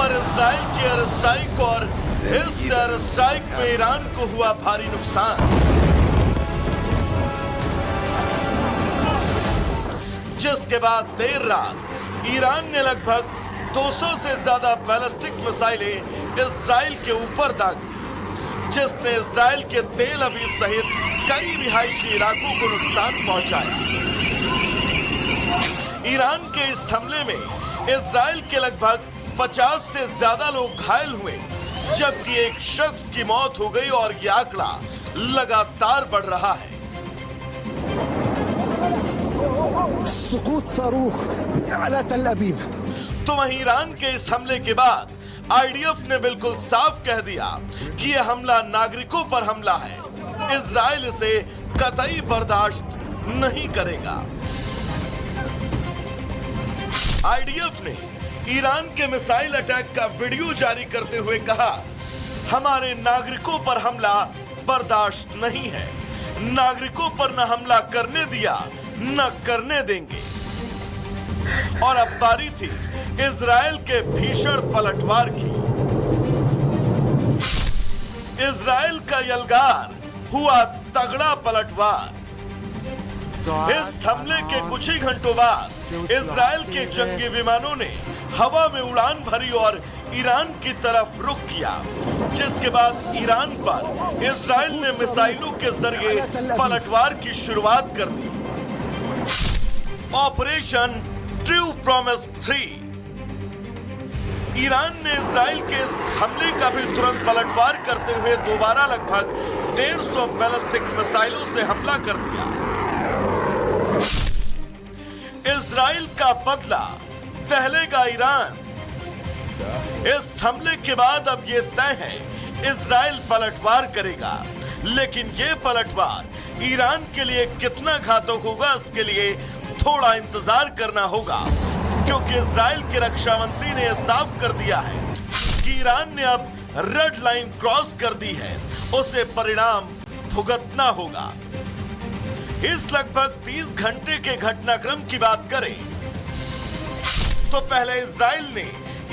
पर इजराइल की air strike और इस एयर स्ट्राइक में ईरान को हुआ भारी नुकसान। जिसके बाद देर रात ईरान ने लगभग 200 से ज्यादा बैलिस्टिक मिसाइलें इजराइल के ऊपर दाग दी, जिसने इजराइल के तेल अवीव सहित कई रिहायशी इलाकों को नुकसान पहुंचाया। ईरान के इस हमले में इजराइल के लगभग 50 से ज्यादा लोग घायल हुए, जबकि एक शख्स की मौत हो गई और यह आंकड़ा लगातार बढ़ रहा है। सुकूत सारूख अला तल अबीब। तो वहीं ईरान के इस हमले के बाद आईडीएफ ने बिल्कुल साफ कह दिया कि यह हमला नागरिकों पर हमला है। इजराइल इसे कतई बर्दाश्त नहीं करेगा। आईडीएफ ने ईरान के मिसाइल अटैक का वीडियो जारी करते हुए कहा, हमारे नागरिकों पर हमला बर्दाश्त नहीं है। नागरिकों पर न हमला करने दिया न करने देंगे। और अब बारी थी इजराइल के भीषण पलटवार की। इजराइल का यलगार हुआ तगड़ा पलटवार। इस हमले के कुछ ही घंटों बाद इजराइल के जंगी विमानों ने हवा में उड़ान भरी और ईरान की तरफ रुख किया, जिसके बाद ईरान पर इजराइल ने मिसाइलों के जरिए पलटवार की शुरुआत कर दी। Operation true promise 3। ईरान ने इजराइल के इस हमले का भी तुरंत पलटवार करते हुए दोबारा लगभग 150 बैलिस्टिक मिसाइलों से हमला कर दिया। इजराइल का बदला दहलेगा ईरान। इस हमले के बाद अब यह तय है इजराइल पलटवार करेगा, लेकिन यह पलटवार ईरान के लिए कितना घातक होगा इसके लिए थोड़ा इंतजार करना होगा, क्योंकि इजराइल के रक्षा मंत्री ने यह साफ कर दिया है कि ईरान ने अब रेड लाइन क्रॉस कर दी है, उसे परिणाम भुगतना होगा। इस लगभग 30 घंटे के घटनाक्रम की बात करें तो पहले इजराइल ने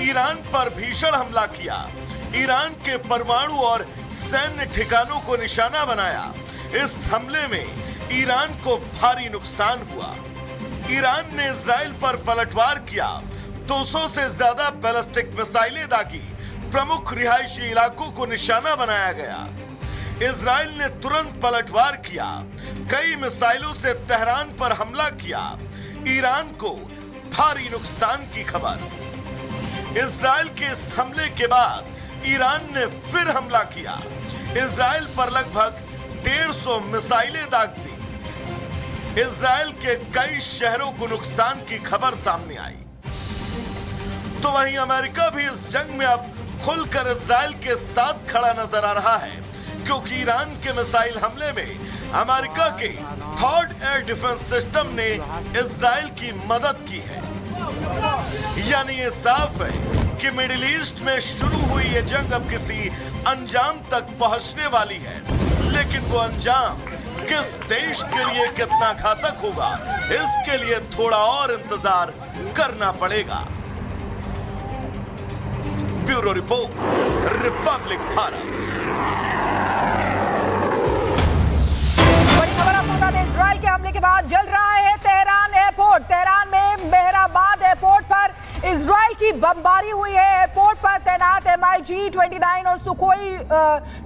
ईरान पर भीषण हमला किया, ईरान के परमाणु और सैन्य ठिकानों को निशाना बनाया। इस हमले में ईरान को भारी नुकसान हुआ। ईरान ने इजराइल पर पलटवार किया, 200 से ज्यादा बैलिस्टिक मिसाइलें दागी, प्रमुख रिहायशी इलाकों को निशाना बनाया गया। इजराइल ने तुरंत पलटवार किया, कई मिसाइलों से तेहरान पर हमला किया। ईरान को भारी नुकसान की खबर। इजराइल के इस हमले के बाद ईरान ने फिर हमला किया। इजराइल पर लगभग 150 मिसाइलें दाग दी। इजराइल के कई शहरों को नुकसान की खबर सामने आई। तो वहीं अमेरिका भी इस जंग में अब खुलकर इजराइल के साथ खड़ा नजर आ रहा है, क्योंकि ईरान के मिसाइल हमले में अमेरिका के थर्ड एयर डिफेंस सिस्टम ने इजराइल की मदद की है। यानी ये साफ है कि मिडिल ईस्ट में शुरू हुई ये जंग अब किसी अंजाम तक पहुंचने वाली है, लेकिन वो अंजाम किस देश के लिए कितना घातक होगा, इसके लिए थोड़ा और इंतजार करना पड़ेगा। Bureau report, Republic Bharat. बड़ी खबर आपको बता दें, इजराइल के हमले के बाद जल रहा है तेहरान एयरपोर्ट। तेहरान में मेहराबाद एयरपोर्ट पर इजराइल की बमबारी हुई है। एयरपोर्ट पर तैनात MiG-29 और सुखोई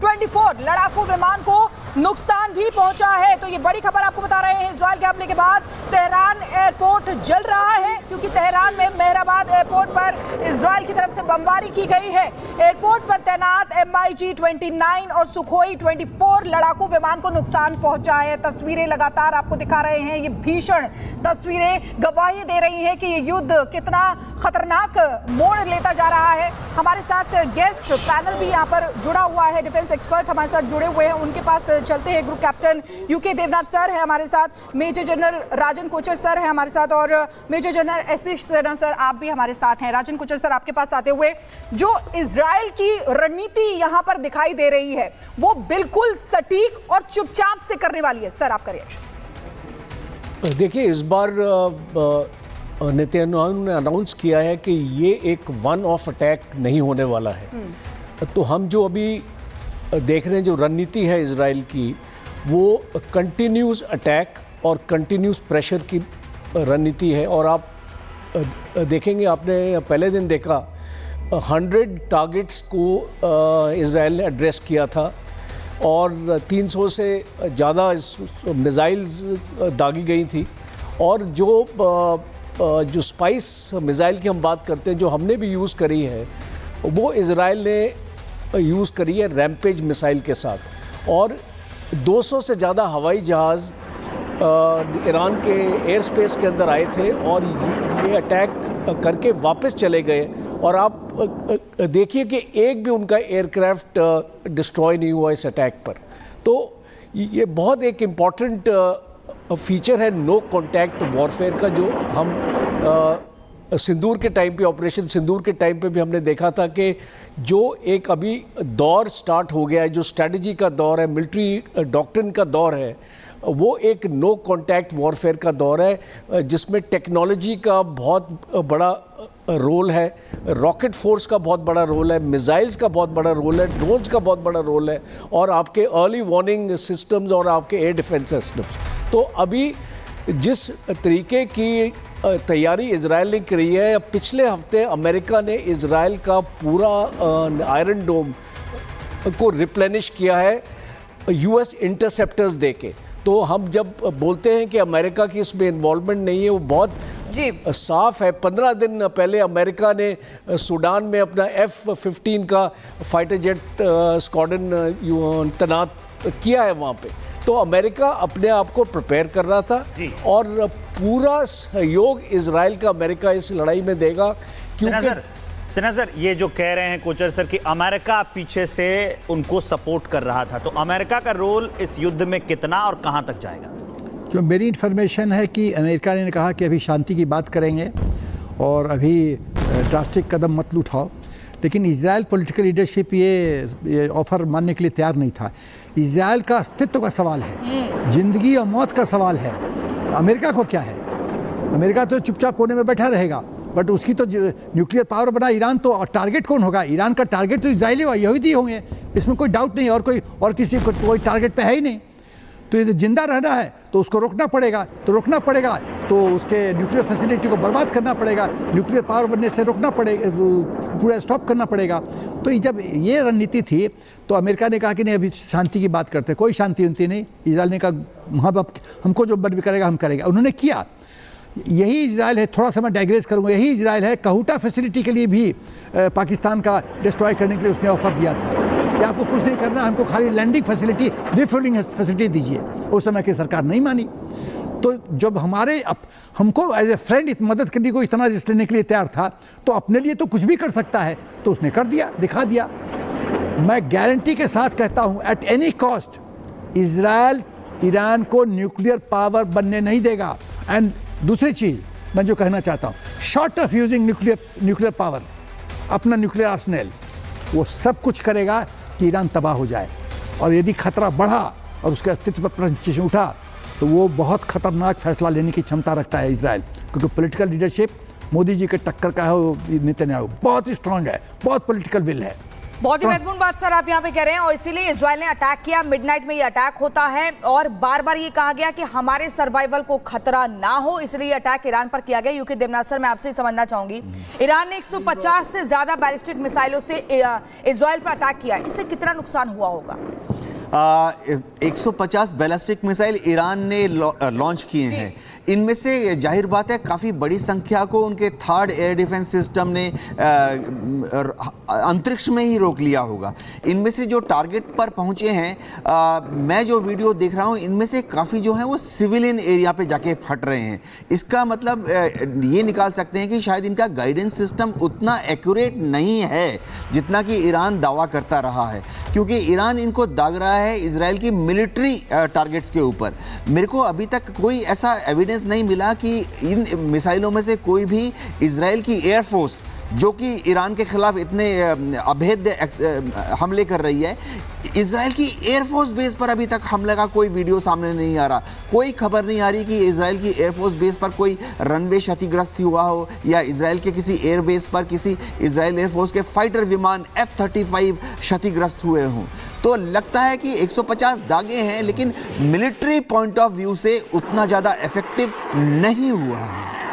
24 लड़ाकू विमान को नुकसान भी पहुंचा है। तो ये बड़ी खबर आपको बता रहे हैं, इजराइल के हमले के बाद तेहरान एयरपोर्ट जल रहा है, क्योंकि तेहरान में मेहराबाद एयरपोर्ट पर इजराइल की तरफ से बमबारी की गई है। एयरपोर्ट पर तैनात MiG-29 और सुखोई 24 लड़ाकू विमान को नुकसान पहुंचा है। तस्वीरें लगातार आपको दिखा रहे हैं, ये भीषण तस्वीरें गवाही दे रही हैं कि ये युद्ध कितना खतरनाक मोड़ लेता जा रहा है। हमारे साथ गेस्ट पैनल भी यहाँ पर जुड़ा हुआ है, डिफेंस एक्सपर्ट हमारे साथ जुड़े हुए हैं, उनके पास चलते हैं। Group captain UK Devnath sir है हमारे साथ, major general Rajan Kochar sir है हमारे साथ, और major general SP Sena sir आप भी हमारे साथ हैं। राजन कोचर सर, आपके पास आते हुए, जो इजराइल की रणनीति यहाँ पर दिखाई दे रही है वो बिल्कुल सटीक और चुपचाप से करने वाली है। सर आपका रिएक्शन। देखिए, इस बार नेतन्याहू ने अनाउंस किया है कि ये एक वन ऑफ अटैक नहीं होने वाला है। तो हम जो अभी देख रहे हैं, जो रणनीति है इजराइल की, वो कंटिन्यूस अटैक और कंटिन्यूस प्रेशर की रणनीति है। और आप देखेंगे, आपने पहले दिन देखा 100 टारगेट्स को इजराइल ने एड्रेस किया था और 300 से ज़्यादा मिसाइल्स दागी गई थी। और जो स्पाइस मिसाइल की हम बात करते हैं, जो हमने भी यूज़ करी है, वो इजराइल ने यूज़ करी है रैम्पेज मिसाइल के साथ। और 200 से ज़्यादा हवाई जहाज़ ईरान के एयर स्पेस के अंदर आए थे और ये अटैक करके वापस चले गए। और आप देखिए कि एक भी उनका एयरक्राफ्ट डिस्ट्रॉय नहीं हुआ इस अटैक पर। तो ये बहुत एक इम्पॉर्टेंट फीचर है नो कॉन्टैक्ट वॉरफेयर का, जो हम सिंदूर के टाइम पे, ऑपरेशन सिंदूर के टाइम पे भी हमने देखा था कि जो एक अभी दौर स्टार्ट हो गया है, जो स्ट्रेटजी का दौर है, मिलिट्री डॉक्ट्रिन का दौर है, वो एक नो कॉन्टैक्ट वॉरफेयर का दौर है, जिसमें टेक्नोलॉजी का बहुत बड़ा रोल है, रॉकेट फोर्स का बहुत बड़ा रोल है, मिसाइल्स का बहुत बड़ा रोल है, ड्रोन्स का बहुत बड़ा रोल है, और आपके अर्ली वार्निंग सिस्टम्स और आपके एयर डिफेंस सिस्टम्स। तो अभी जिस तरीके की तैयारी इजराइल ने करी है, पिछले हफ्ते अमेरिका ने इजराइल का पूरा आयरन डोम को रिप्लेनिश किया है यूएस इंटरसेप्टर्स दे के। तो हम जब बोलते हैं कि अमेरिका की इसमें इन्वॉल्वमेंट नहीं है, वो बहुत साफ है। 15 दिन पहले अमेरिका ने सूडान में अपना F-15 का फाइटर जेट स्क्वाड्रन तैनात किया है वहाँ पे। तो अमेरिका अपने आप को प्रिपेयर कर रहा था और पूरा सहयोग इजराइल का अमेरिका इस लड़ाई में देगा। क्योंकि सिन्हा सर, ये जो कह रहे हैं कोचर सर कि अमेरिका पीछे से उनको सपोर्ट कर रहा था, तो अमेरिका का रोल इस युद्ध में कितना और कहां तक जाएगा? जो मेरी इन्फॉर्मेशन है कि अमेरिका ने कहा कि अभी शांति की बात करेंगे और अभी ड्रास्टिक कदम मत उठाओ, लेकिन इजराइल पॉलिटिकल लीडरशिप ये ऑफर मानने के लिए तैयार नहीं था। इजराइल का अस्तित्व का सवाल है, जिंदगी और मौत का सवाल है। अमेरिका को क्या है? अमेरिका तो चुपचाप कोने में बैठा रहेगा, बट उसकी तो न्यूक्लियर पावर बना ईरान, तो टारगेट कौन होगा? ईरान का टारगेट तो इजराइल होगा, यहूदी होंगे, इसमें कोई डाउट नहीं। और किसी को कोई टारगेट पे है ही नहीं। तो ये जिंदा रहना है तो उसको रोकना पड़ेगा, तो उसके न्यूक्लियर फैसिलिटी को बर्बाद करना पड़ेगा, न्यूक्लियर पावर बनने से रोकना पड़ेगा, पूरा स्टॉप करना पड़ेगा। तो जब ये रणनीति थी तो अमेरिका ने कहा कि नहीं, अभी शांति की बात करते, कोई शांति उनती नहीं। इजराइल ने कहा हाँ बाप, हमको जो बन करेगा हम करेंगे। उन्होंने किया। यही इजराइल है, थोड़ा सा मैं डाइग्रेस करूँगा, यही इजराइल है कहूटा फैसिलिटी के लिए भी पाकिस्तान का डिस्ट्रॉय करने के लिए उसने ऑफर दिया था कि आपको कुछ नहीं करना, हमको खाली लैंडिंग फैसिलिटी, रिफ्यूलिंग फैसिलिटी दीजिए। उस समय की सरकार नहीं मानी। तो जब हमको एज ए फ्रेंड मदद करने को इतना रिस्क लेने के लिए तैयार था, तो अपने लिए तो कुछ भी कर सकता है, तो उसने कर दिया, दिखा दिया। मैं गारंटी के साथ कहता हूँ, at any cost Israel Iran को न्यूक्लियर पावर बनने नहीं देगा। एंड दूसरी चीज़ मैं जो कहना चाहता हूँ, short of using nuclear power, अपना न्यूक्लियर आर्सेनल, वो सब कुछ करेगा कि ईरान तबाह हो जाए। और यदि खतरा बढ़ा और उसके अस्तित्व पर प्रश्न उठा, तो वो बहुत खतरनाक फैसला लेने की क्षमता रखता है इजराइल, क्योंकि पॉलिटिकल लीडरशिप मोदी जी के टक्कर का है, वो नेतन्याहू बहुत ही स्ट्रांग है, बहुत पॉलिटिकल विल है। बहुत ही महत्वपूर्ण बात सर आप यहाँ पे कह रहे हैं, और इसीलिए इजराइल ने अटैक किया। मिडनाइट में ये अटैक होता है और बार बार ये कहा गया कि हमारे सर्वाइवल को खतरा ना हो, इसलिए अटैक ईरान पर किया गया। यूके देवनाथ सर, मैं आपसे समझना चाहूंगी, ईरान ने 150 से ज्यादा बैलिस्टिक मिसाइलों से इजराइल पर अटैक किया, इससे कितना नुकसान हुआ होगा? 150 बैलिस्टिक मिसाइल ईरान ने लॉन्च किए हैं। इनमें से जाहिर बात है काफ़ी बड़ी संख्या को उनके थर्ड एयर डिफेंस सिस्टम ने अंतरिक्ष में ही रोक लिया होगा। इनमें से जो टारगेट पर पहुंचे हैं, मैं जो वीडियो देख रहा हूं, इनमें से काफ़ी जो है वो सिविलियन एरिया पे जाके फट रहे हैं। इसका मतलब ये निकाल सकते हैं कि शायद इनका गाइडेंस सिस्टम उतना एक्यूरेट नहीं है जितना कि ईरान दावा करता रहा है, क्योंकि ईरान इनको दाग रहा है इजराइल की मिलिट्री टारगेट्स के ऊपर। मेरे को अभी तक कोई ऐसा एविडेंस नहीं मिला कि इन मिसाइलों में से कोई भी इजराइल की एयरफोर्स, जो कि ईरान के खिलाफ इतने अभेद्य हमले कर रही है, इजराइल की एयरफोर्स बेस पर अभी तक हमले का कोई वीडियो सामने नहीं आ रहा, कोई खबर नहीं आ रही कि इजराइल की एयरफोर्स बेस पर कोई रनवे क्षतिग्रस्त हुआ हो या इजराइल के किसी एयरबेस पर किसी इजराइल एयरफोर्स के फाइटर विमान F-35 क्षतिग्रस्त हुए हों। तो लगता है कि 150 दागे हैं, लेकिन मिलिट्री पॉइंट ऑफ व्यू से उतना ज़्यादा इफेक्टिव नहीं हुआ है।